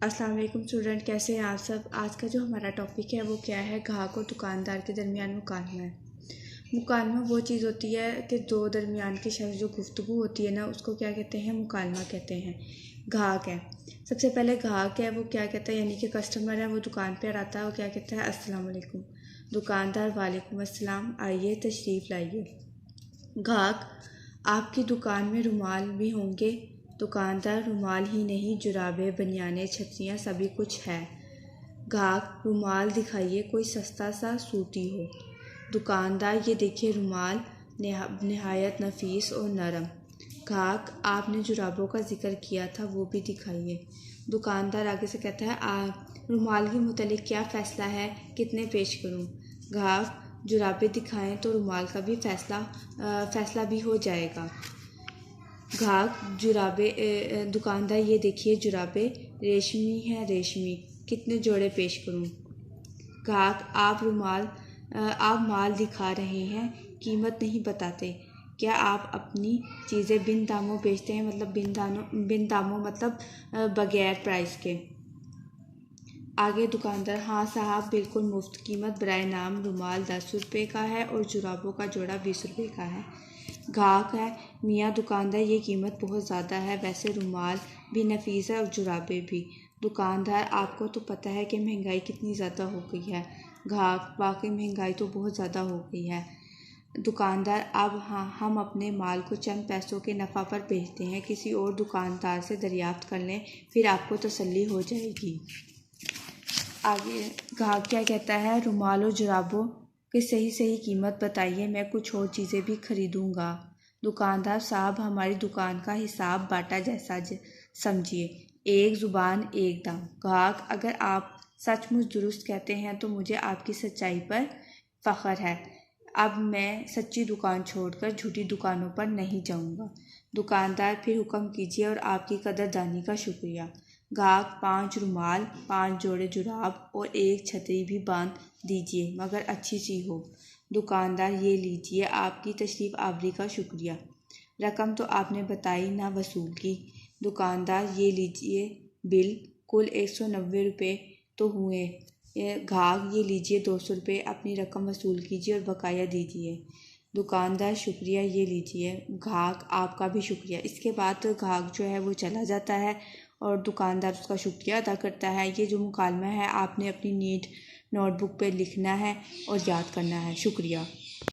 अस्सलाम वालेकुम स्टूडेंट, कैसे हैं आप सब। आज का जो हमारा टॉपिक है वो क्या है, ग्राहक और दुकानदार के दरमियान मुकालमा है। मुकालमा वो चीज़ होती है कि दो दरमियान की शख्स जो गुफ्तगू होती है ना, उसको क्या कहते हैं, मुकालमा कहते हैं। ग्राहक है, सबसे पहले ग्राहक है वो क्या कहता है, यानी कि कस्टमर है, वो दुकान पर आता है, वो क्या कहता है, अस्सलाम वालेकुम। दुकानदार, वालेकुम अस्सलाम, आइए तशरीफ़ लाइए। ग्राहक, आपकी दुकान में रुमाल भी होंगे। दुकानदार, रुमाल ही नहीं, जुराबें, बनियानें, छतरियाँ, सभी कुछ है। ग्राहक, रुमाल दिखाइए, कोई सस्ता सा सूती हो। दुकानदार, ये देखिए रुमाल, नहायत नफीस और नरम। ग्राहक, आपने जुराबों का जिक्र किया था, वो भी दिखाइए। दुकानदार आगे से कहता है, रुमाल के मुतालिक क्या फ़ैसला है, कितने पेश करूं। ग्राहक, जुराबें दिखाएं तो रुमाल का भी फ़ैसला भी हो जाएगा। ग्राहक, जुराबें, दुकानदार, ये देखिए जुराबें, रेशमी है, रेशमी, कितने जोड़े पेश करूं। ग्राहक, आप माल दिखा रहे हैं, कीमत नहीं बताते। क्या आप अपनी चीज़ें बिन दामों बेचते हैं, मतलब बिन दामों मतलब बगैर प्राइस के। आगे दुकानदार, हाँ साहब, बिल्कुल मुफ्त। कीमत बराए नाम, रुमाल 10 रुपये का है और जुराबों का जोड़ा 20 रुपये का है। ग्राहक है, मियाँ दुकानदार, ये कीमत बहुत ज़्यादा है, वैसे रुमाल भी नफीस है और जुराबें भी। दुकानदार, आपको तो पता है कि महंगाई कितनी ज़्यादा हो गई है। ग्राहक, वाकई महंगाई तो बहुत ज़्यादा हो गई है। दुकानदार, अब हाँ, हम अपने माल को चंद पैसों के नफ़ा पर बेचते हैं, किसी और दुकानदार से दरियाफ्त कर लें, फिर आपको तसल्ली हो जाएगी। आगे ग्राहक क्या कहता है, रुमाल और जुराबों की सही कीमत बताइए, मैं कुछ और चीज़ें भी खरीदूंगा। दुकानदार साहब, हमारी दुकान का हिसाब बाटा जैसा समझिए, एक ज़ुबान एक दाम। ग्राहक, अगर आप सचमुच दुरुस्त कहते हैं तो मुझे आपकी सच्चाई पर फ़ख्र है। अब मैं सच्ची दुकान छोड़कर झूठी दुकानों पर नहीं जाऊंगा। दुकानदार, फिर हुक्म कीजिए और आपकी कदरदानी का शुक्रिया। ग्राहक, 5 रुमाल, 5 जोड़े जुराब और 1 छतरी भी बांध दीजिए, मगर अच्छी सी हो। दुकानदार, ये लीजिए, आपकी तशरीफ़ आवरी का शुक्रिया। रकम तो आपने बताई ना वसूल की। दुकानदार, ये लीजिए बिल, कुल 190 रुपये तो हुए। ग्राहक, ये लीजिए 200 रुपये, अपनी रकम वसूल कीजिए और बकाया दीजिए। दुकानदार, शुक्रिया, ये लीजिए। ग्राहक, आपका भी शुक्रिया। इसके बाद तो ग्राहक जो है वो चला जाता है और दुकानदार उसका शुक्रिया अदा करता है। ये जो मुकालमा है आपने अपनी नोटबुक पे लिखना है और याद करना है। शुक्रिया।